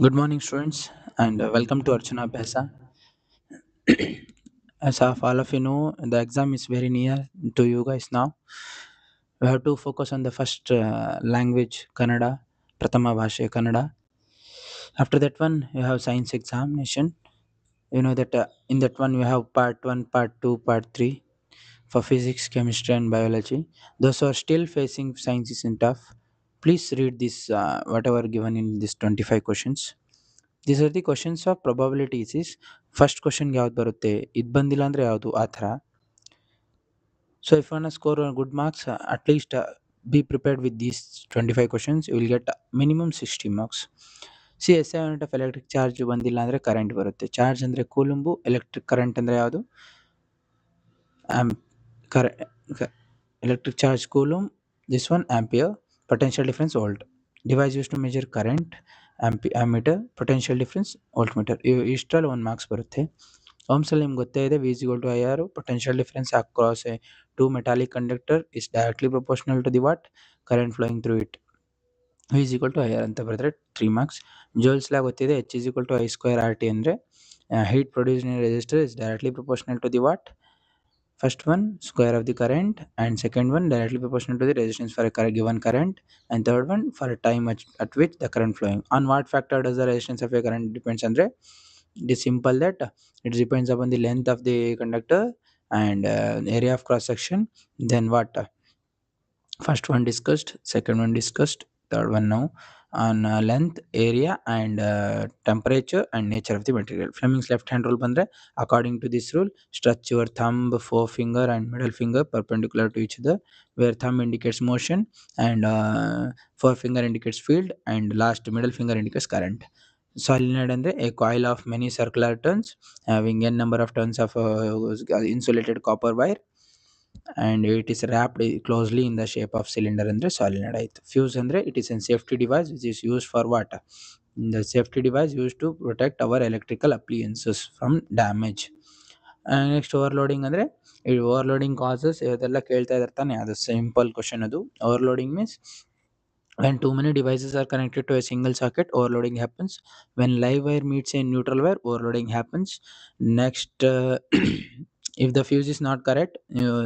Good morning, students, and welcome to Archana Bhesa. As of all of you know, the exam is very near to you guys now. We have to focus on the first language, Kannada, Pratama Bhashe, Kannada. After that one, you have science examination. You know that in that one, we have part 1, part 2, part 3 for physics, chemistry, and biology. Those who are still facing science is tough. Please read this, whatever given in this 25 questions. These are the questions of probabilities. Is first question ಯಾವ್ದು ಬರುತ್ತೆ, ಇದು ಬಂದಿಲ್ಲ ಅಂದ್ರೆ ಯಾವುದು, ಆ ಥರ. So if you want to score good marks, at least be prepared with these 25 questions. You will get minimum 60 marks. C S I unit of electric charge ಬಂದಿಲ್ಲ ಅಂದರೆ ಕರೆಂಟ್ ಬರುತ್ತೆ. ಚಾರ್ಜ್ ಅಂದರೆ ಕೂಲಂಬು, ಎಲೆಕ್ಟ್ರಿಕ್ ಕರೆಂಟ್ ಅಂದರೆ ಯಾವುದು, electric charge coulomb, this one ampere, potential difference volt. Device used to measure current, ammeter, potential difference voltmeter. ಇಷ್ಟರಲ್ಲಿ 1 marks ಬರುತ್ತೆ. Ohm's ಅಲ್ಲಿ ನಿಮ್ಗೆ ಗೊತ್ತೇ ಇದೆ, V is equal to I R. Potential difference across a to metallic conductor is directly proportional to the what current flowing through it. V is equal to I R ಅಂತ ಬರೆದ್ರೆ 3 marks. Joule's law ಗೊತ್ತಿದೆ, H is equal to I square R T ಅಂದರೆ heat produced in resistor is directly proportional to the what, first one square of the current, and second one directly proportional to the resistance for a given current, and third one for a time at which the current flowing. On what factor does the resistance of a current depends andre, it is simple that it depends upon the length of the conductor and area of cross section. Then what, first one discussed, second one discussed, third one now on length, area, and temperature and nature of the material. Fleming's left hand rule bandre, according to this rule, stretch your thumb, forefinger, and middle finger perpendicular to each other, where thumb indicates motion and forefinger indicates field, and last middle finger indicates current. Solenoid andre a coil of many circular turns having n number of turns of insulated copper wire, and it is wrapped closely in the shape of cylinder andre solenoid ಆಯ್ತು. Fuse andre it is a safety device which is used for what, the safety device used to protect our electrical appliances from damage. Next, overloading andre, overloading causes ಇದೆಲ್ಲ ಕೇಳ್ತಾ ಇದ್ದಾರೆ ತಾನೆ, ಅದು simple question. ಅದು overloading means when too many devices are connected to a single socket, overloading happens. When live wire meets a neutral wire, overloading happens. Next, if the fuse is not correct,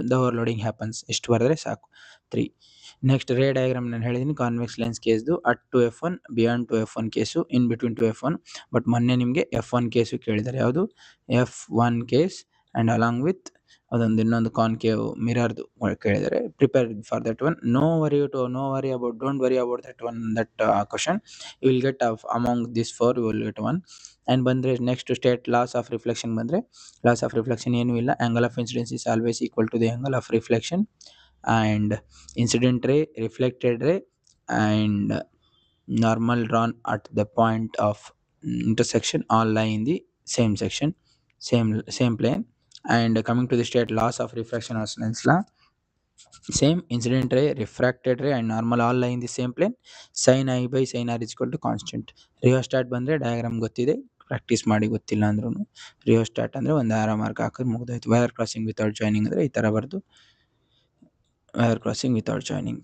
the overloading happens. ಇಷ್ಟು ಬರೆದ್ರೆ ಸಾಕು, 3. Next ರೇ diagram ನಾನು ಹೇಳಿದ್ದೀನಿ, convex lens ಕೇಸ್ದು at two F one, beyond two F one case, in between two F one. But ಮೊನ್ನೆ ನಿಮಗೆ F one case ಕೇಳಿದ್ದಾರೆ, ಯಾವುದು F one case, and along with ಅದೊಂದು ಇನ್ನೊಂದು ಕಾನ್ಕೇವ್ ಮಿರರ್ದು ಕೇಳಿದರೆ prepare for that one. Don't worry about that one, that question you will get among this four you will get one. And ಬಂದರೆ next state laws of reflection ಬಂದರೆ, loss of reflection ಏನೂ ಇಲ್ಲ, angle of incidence is always equal to the angle of reflection, and incident ray, reflected ray, and normal drawn at the point of intersection all lie in the same section, same plane. And coming to the state loss of refraction or Snell's law, same incident ray, refracted ray, and normal all lie in the same plane. Sin I by sin r is equal to constant. Rheostat ಬಂದರೆ diagram ಗೊತ್ತಿದೆ, practice ಮಾಡಿ, ಗೊತ್ತಿಲ್ಲ ಅಂದ್ರೂ. Rheostat ಅಂದರೆ ಒಂದು ಆರ mark ಹಾಕಿದ್ರೆ ಮುಗಿದೋಯ್ತು. ವೈರ್ ಕ್ರಾಸಿಂಗ್ ವಿತೌಟ್ ಜಾಯ್ನಿಂಗ್ ಅಂದರೆ ಈ ಥರ ಬರ್ದು, wire crossing without joining.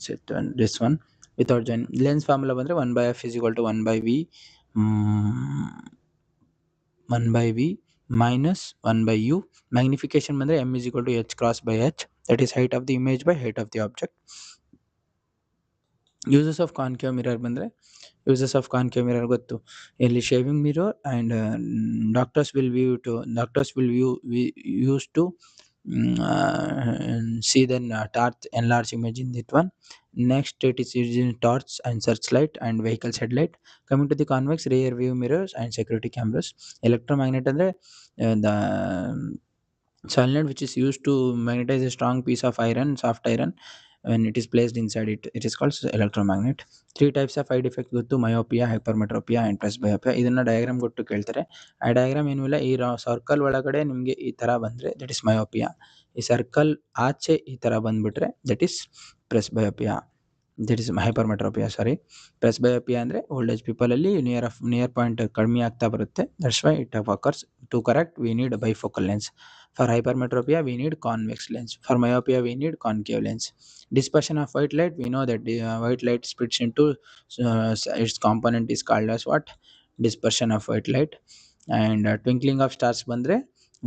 This one without joining. Lens formula ಬಂದರೆ 1/f is equal to 1/v, 1/v minus 1/u. Magnification ಬಂದರೆ m is equal to h cross by h, that is height of the image by height of the object. Uses of concave mirror ಬಂದರೆ, uses of concave mirror ಗೊತ್ತು, ಇಲ್ಲಿ shaving mirror and doctors will use to see the torch enlarge image in that one. Next, it is used in torch and searchlight and vehicles headlight. Coming to the convex, rear view mirrors and security cameras. Electromagnet andre the solenoid which is used to magnetize a strong piece of iron, soft iron, when it is placed inside it, it is called electromagnet. 3 types of eye defect ಗೊತ್ತು, myopia, hypermetropia and ಪ್ರೆಸ್ಬಯೋಪಿಯಾ. ಇದನ್ನು diagram ಕೊಟ್ಟು ಕೇಳ್ತಾರೆ. ಆ diagram ಏನೂ ಇಲ್ಲ, ಈ circle ಒಳಗಡೆ ನಿಮಗೆ ಈ ಥರ ಬಂದರೆ ದಟ್ ಇಸ್ ಮಯೋಪಿಯಾ, ಈ ಸರ್ಕಲ್ ಆಚೆ ಈ ಥರ ಬಂದುಬಿಟ್ರೆ that is presbyopia, that is hypermetropia. Sorry, presbyopia ಅಂದರೆ ಓಲ್ಡ್ ಏಜ್ ಪೀಪಲಲ್ಲಿ ನಿಯರ್ ಪಾಯಿಂಟ್ ಕಡಿಮೆ ಆಗ್ತಾ ಬರುತ್ತೆ, that's why it occurs. To correct we need bifocal lens. For hypermetropia we need convex lens. For myopia we need concave lens. Dispersion of white light, we know that white light splits into its component is called as what, dispersion of white light. And twinkling of stars ಬಂದ್ರೆ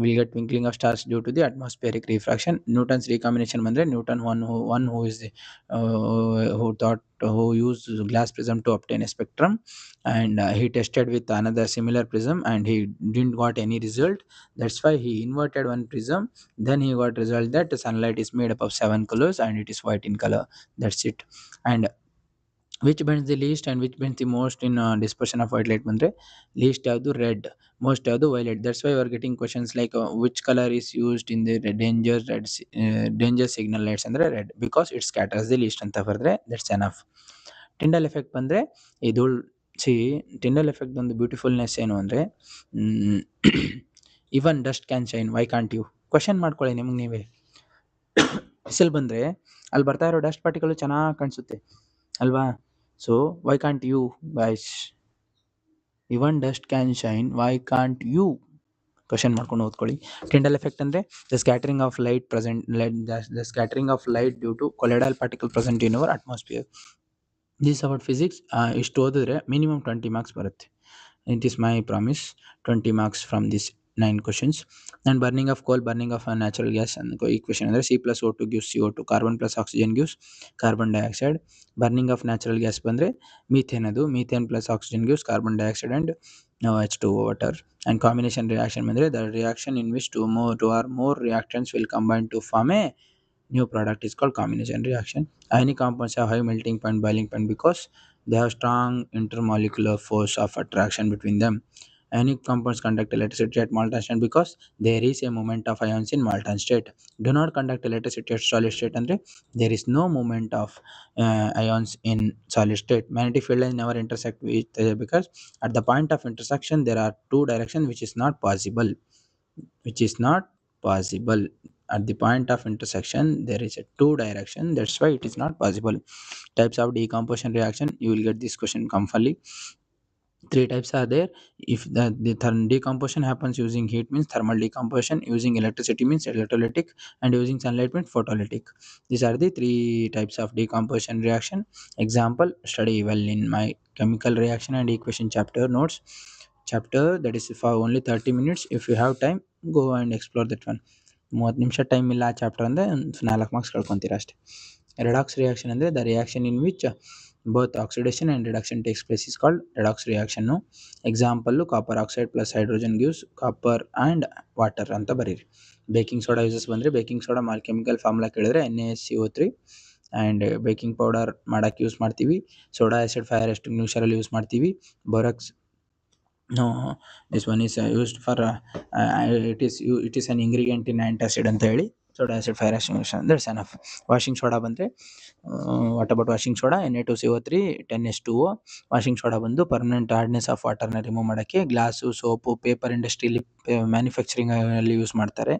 we'll get twinkling of stars due to the atmospheric refraction. Newton's recombination ಬಂದ್ರೆ Newton one who is who used glass prism to obtain a spectrum, and he tested with another similar prism and he didn't got any result. That's why he inverted one prism. Then he got result that sunlight is made up of 7 colors and it is white in color. That's it. And which bends the least and which bends the most in dispersion of white light ಬಂದ್ರೆ least ಯಾವುದು red, most ಯಾವುದು violet. That's why you are getting questions like which color is used in the danger signal lights ಅಂದ್ರೆ red because it scatters the least ಅಂತ ಬರೆದ್ರೆ that's enough. Tyndall effect ಬಂದ್ರೆ ಇದು C Tyndall effect ಒಂದು beautifulness ಏನು ಅಂದ್ರೆ even dust can shine why can't you. Question ಮಾಡ್ಕೊಳ್ಳಿ ನಿಮ್ಗೆ ನೀವೇ. ಬಿಸಿಲು ಬಂದ್ರೆ ಅಲ್ಲಿ ಬರ್ತಾ ಇರೋ ಡಸ್ಟ್ ಪಾರ್ಟಿಕಲ್ ಚೆನ್ನಾಗಿ ಕಾಣಿಸುತ್ತೆ ಅಲ್ವಾ? So why can't you guys? Even dust can shine why can't you? Question ಮಾಡ್ಕೊಂಡು ಓದ್ಕೊಳ್ಳಿ. ಟಿಂಡಲ್ ಎಫೆಕ್ಟ್ ಅಂದ್ರೆ the scattering of light the scattering of light due to colloidal particle present in our atmosphere. This about physics. ಇಷ್ಟು ಓದಿದ್ರೆ minimum 20 marks ಬರುತ್ತೆ. It is my promise, 20 marks from these 9 questions. And burning of coal, burning of a natural gas, and equation ಅಂದರೆ C plus O2 gives CO2, carbon plus oxygen gives carbon dioxide. Burning of natural gas ಬಂದರೆ methane, ಅದು methane plus oxygen gives carbon dioxide and now H2O water. And combination reaction ಬಂದರೆ the reaction in which two or more reactants will combine to form a new product is called combination reaction. Ionic compounds have high melting point, boiling point because they have strong intermolecular force of attraction between them. Ionic compounds conduct electricity at molten state because there is a movement of ions in molten state. Do not conduct electricity at solid state andre there is no movement of ions in solid state. Magnetic field lines never intersect with because at the point of intersection there are two directions which is not possible. At the point of intersection there is a two direction, that's why it is not possible. Types of decomposition reaction, you will get this question commonly. 3 types are there. If the decomposition happens using heat means thermal decomposition, using electricity means electrolytic, and using sunlight means photolytic. These are the 3 types of decomposition reaction. Example, study well in my chemical reaction and equation chapter notes. Chapter that is for only 30 minutes. If you have time, go and explore that one. 30 ನಿಮಿಷ time ಇಲ್ಲ ಆ chapter ಅಂದರೆ 4 marks ಕಳ್ಕೊತೀರ ಅಷ್ಟೇ. Redox reaction ಅಂದರೆ the reaction in which both oxidation and reduction takes place is called redox reaction. Example, copper oxide plus hydrogen gives copper and water ಅಂತ ಬರೀರಿ. Baking soda uses ಬಂದರೆ baking soda chemical formula ಕೇಳಿದ್ರೆ NaCO3 and baking powder ಮಾಡೋಕ್ಕೆ use ಮಾಡ್ತೀವಿ. Soda acid fire ಎಕ್ಸ್ಟಿಂಗ್ವಿಷರಲ್ಲಿ use ಮಾಡ್ತೀವಿ. Borax this one is used for it is an ingredient in antacid ಅಂತ ಹೇಳಿ soda acid fire extinguisher that's enough. Washing soda ಬಂದರೆ what about washing soda Na2CO3 10H2O. Washing soda ಬಂದು permanent hardness of ವಾಟರ್ನ remove ಮಾಡೋಕ್ಕೆ glass, soap, paper ಇಂಡಸ್ಟ್ರಿಲಿ ಮ್ಯಾನುಫ್ಯಾಕ್ಚರಿಂಗಲ್ಲಿ use ಮಾಡ್ತಾರೆ.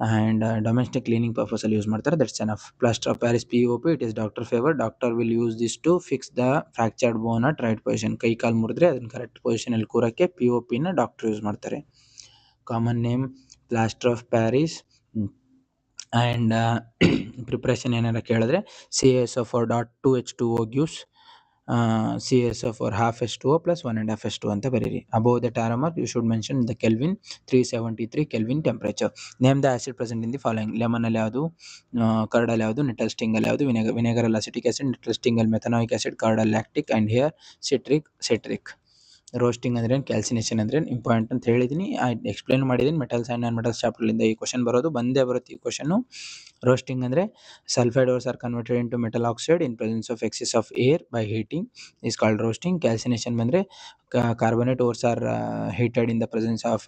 And domestic cleaning ಪರ್ಪಸಲ್ಲಿ ಯೂಸ್ ಮಾಡ್ತಾರೆ. That's enough. Plaster of Paris POP, it is doctor favour. Doctor will use this to fix the fractured bone at right position. ಕೈ ಕಾಲು ಮುರಿದ್ರೆ ಅದನ್ನು ಕರೆಕ್ಟ್ ಪೊಸಿಷನಲ್ಲಿ ಕೂರಕ್ಕೆ POPನ ಡಾಕ್ಟರ್ ಯೂಸ್ ಮಾಡ್ತಾರೆ. Common name plaster of Paris. And preparation ಏನಾರ ಕೇಳಿದ್ರೆ CaSO4.2H2O gives CaSO4 half H2O plus 1.5 H2O ಅಂತ ಬರೀರಿ. above the arrow mark you should mention the Kelvin 373 Kelvin temperature. Name the acid present in the following. Lemon ಅಲ್ಲಿ ಯಾವುದು, curd ಅಲ್ಲಿ ಯಾವುದು, natal sting ಅಲ್ಲಿ ಯಾವುದು, ವಿನೆಗರ್ ಅಲ್ಲಿ ಅಸಿಟಿಕ್ ಆಸಿಡ್, ನೆಟಲ್ ಸ್ಟಿಂಗ್ ಅಲ್ಲಿ ಮೆಥನಾಯಿಕ್ ಆಸಿಡ್, ಕರ್ಡ್ ಅಲ್ಲಿ lactic and here citric. Roasting ಅಂದ್ರೆ ಕ್ಯಾಲ್ಸಿನೇಷನ್ ಅಂದ್ರೆ ಇಂಪಾರ್ಟೆಂಟ್ ಅಂತ ಹೇಳಿದ್ದೀನಿ, ಎಕ್ಸ್ಪ್ಲೇನ್ ಮಾಡಿದ್ದೀನಿ. ಮೆಟಲ್ಸ್ ಆ್ಯಂಡ್ ನಾನ್ ಮೆಟಲ್ಸ್ ಚಾಪ್ಟರ್ಲಿಂದ ಈ ಕ್ವಶನ್ ಬಂದೇ ಬರುತ್ತೆ ಈ ಕ್ವಶನು. ರೋಸ್ಟಿಂಗ್ ಅಂದರೆ sulphide ores are converted into metal oxide in presence of excess of air by heating is called roasting. Calcination ಬಂದರೆ carbonate ores are heated in the presence of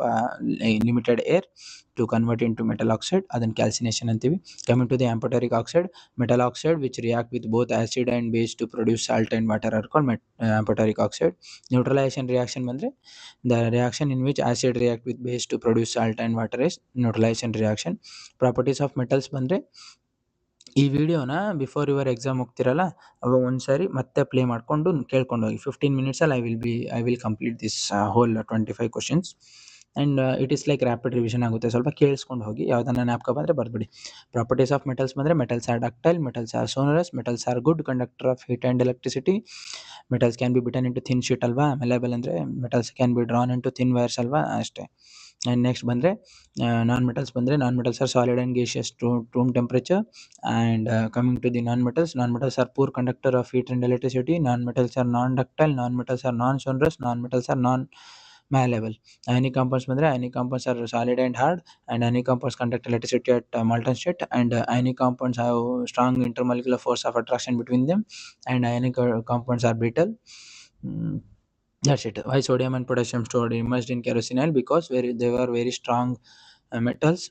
limited air to convert into metal oxide, ಅದನ್ನು calcination ಅಂತೀವಿ. Coming to the amphoteric oxide, metal oxide which react with both acid and base to produce salt and water are called amphoteric oxide. Neutralisation reaction ಬಂದರೆ the reaction in which acid react with base to produce salt and water is neutralisation reaction. Properties of metals ಬಂದರೆ ಈ ವಿಡಿಯೋನ before your exam ಹೋಗ್ತಿರಲ್ಲ ಅವಾಗ ಒಂದ್ಸಾರಿ ಮತ್ತೆ play ಮಾಡಿಕೊಂಡು ಕೇಳ್ಕೊಂಡು ಹೋಗಿ. 15 ಮಿನಿಟ್ಸಲ್ಲಿ I will complete this whole 25 questions and it is like rapid revision ಆಗುತ್ತೆ. ಸ್ವಲ್ಪ ಕೇಳಿಸ್ಕೊಂಡು ಹೋಗಿ, ಯಾವುದನ್ನ ಜ್ಞಾಪಕ ಬಂದರೆ ಬರ್ಬಿಡಿ. ಪ್ರಾಪರ್ಟೀಸ್ ಆಫ್ ಮೆಟಲ್ಸ್ ಬಂದರೆ metals are ductile, metals are sonorous, metals are good conductor of heat and electricity, metals can be beaten into thin sheet ಅಲ್ವಾ, ಮೆಲೆಬಲ್ ಅಂದರೆ metals can be drawn into thin wires ಅಲ್ವಾ, ಅಷ್ಟೇ. And next ಬಂದರೆ non metals are solid and gaseous to room temperature. And coming to the non metals are poor conductor of heat and electricity. Non metals are non ductile, non metals are non sonorous, non metals are non malleable. Ionic compounds ಬಂದರೆ ionic compounds are solid and hard, and ionic compounds conduct electricity at molten state, and ionic compounds have strong intermolecular force of attraction between them, and ionic compounds are brittle. Mm, that's it. Why sodium and potassium stored immersed in kerosene oil? Because they were very strong metals,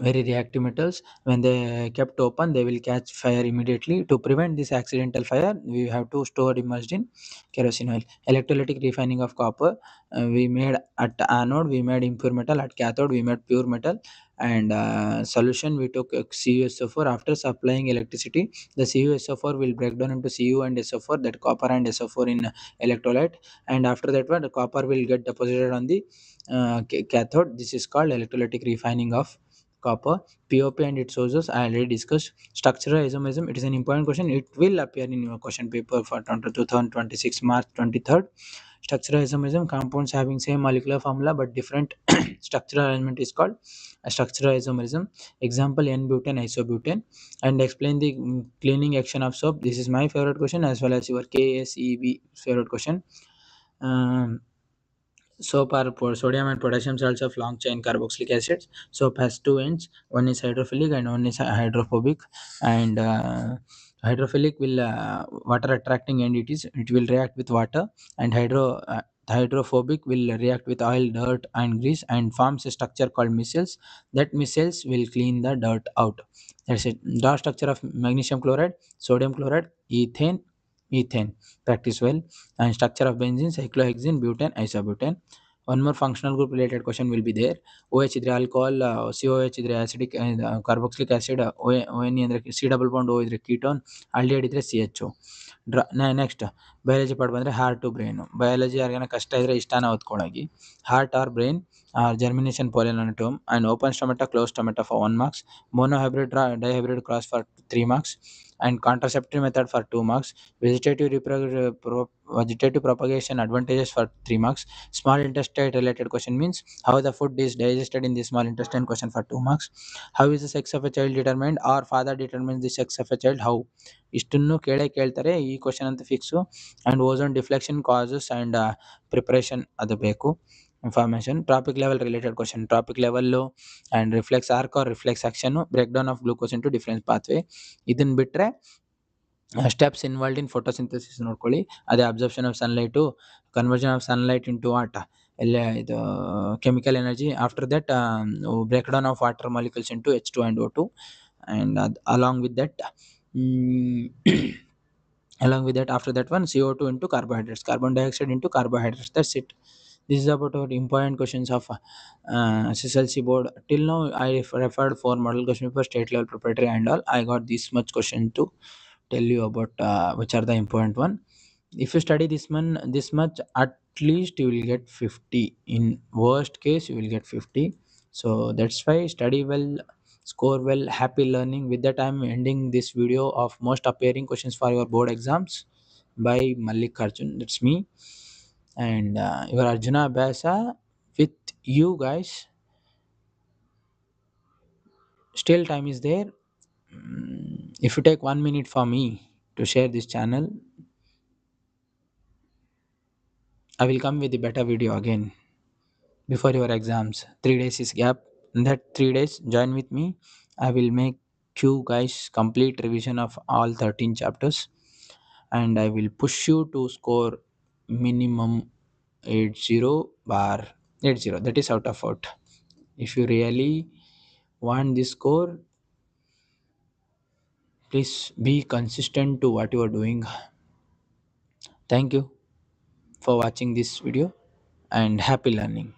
very reactive metals. When they kept open, they will catch fire immediately. To prevent this accidental fire, we have to store immersed in kerosene oil. Electrolytic refining of copper, we made at anode we made impure metal, at cathode we made pure metal. And solution, we took CuSO4. After supplying electricity, the CuSO4 will break down into Cu and SO4, that copper and SO4 in electrolyte. And after that one, the copper will get deposited on the cathode. This is called electrolytic refining of copper. POP and its sources I already discussed. Structural isomerism, it is an important question. It will appear in your question paper for 2026 March 23rd. Structural isomerism, compounds having same molecular formula but different structural arrangement is called a structural isomerism. Example, N-butane, isobutane. And explain the cleaning action of soap. This is my favorite question as well as your KSEB favorite question. Soap are sodium and potassium salts of long chain carboxylic acids. Soap has two ends. One is hydrophilic and one is hydrophobic. And hydrophilic will water attracting end. It will react with water. And hydrophobic will react with oil, dirt, and grease and forms a structure called micelles. That micelles will clean the dirt out. That's it. Draw structure of magnesium chloride, sodium chloride, ethane. Practice well. And structure of benzene, cyclohexene, butane, isobutane. One more functional group related question will be there. OH ಇದ್ರೆ alcohol, COH ಇದ್ರೆ acidic carboxylic acid, ONE ಅಂದರೆ C double bond O ಇದ್ರೆ ketone, aldehyde ಇದ್ರೆ CHO. Next biology part ಬಂದರೆ heart to brain. Biology ಯಾರಿಗಾನ ಕಷ್ಟ ಇದ್ರೆ ಇಷ್ಟಾನ ಓದ್ಕೊಳ್ಳೋಗಿ. Heart or brain are germination pollinatome, and open stomata, closed stomata for 1 marks, monohybrid dihybrid cross for 3 marks, and contraceptive method for 2 marks, vegetative propagation advantages for 3 marks, small intestine related question means how the food is digested in the small intestine, question for 2 marks, how is the sex of a child determined, or father determines the sex of a child, how. ಇಷ್ಟನ್ನು ಕೇಳ್ತಾರೆ, ಈ question ಅಂತ fix. And ozone deflection causes and preparation ಅದು ಬೇಕು information. Trophic level related question, trophic level and reflex arc or reflex action, break down of glucose into difference pathway. ಇದನ್ನು ಬಿಟ್ಟರೆ steps involved in photosynthesis ನೋಡ್ಕೊಳ್ಳಿ. ಅದೇ absorption of sunlight, conversion of sunlight into what, ಎಲ್ಲ ಇದು chemical energy. After that break down of water molecules into H2 and O2. And along with that after that one, CO2 into carbohydrates, carbon dioxide into carbohydrates. That's it. This is about our important questions of SSLC board. Till now I referred 4 model question for state level preparatory and all. I got this much question to tell you about which are the important one. If you study this much, at least you will get 50. In worst case you will get 50. So that's why study well, score well. Happy learning. With that I am ending this video of most appearing questions for your board exams by Malik Arjun. That's me. And your Arjuna Abhyasa with you guys. Still time is there. If you take 1 minute for me to share this channel, I will come with a better video again before your exams. 3 days is gap. In that 3 days, join with me. I will make you guys complete revision of all 13 chapters, and I will push you to score minimum 80 bar 80. That is out of out. If you really want this score, please be consistent to what you are doing. Thank you for watching this video, and happy learning.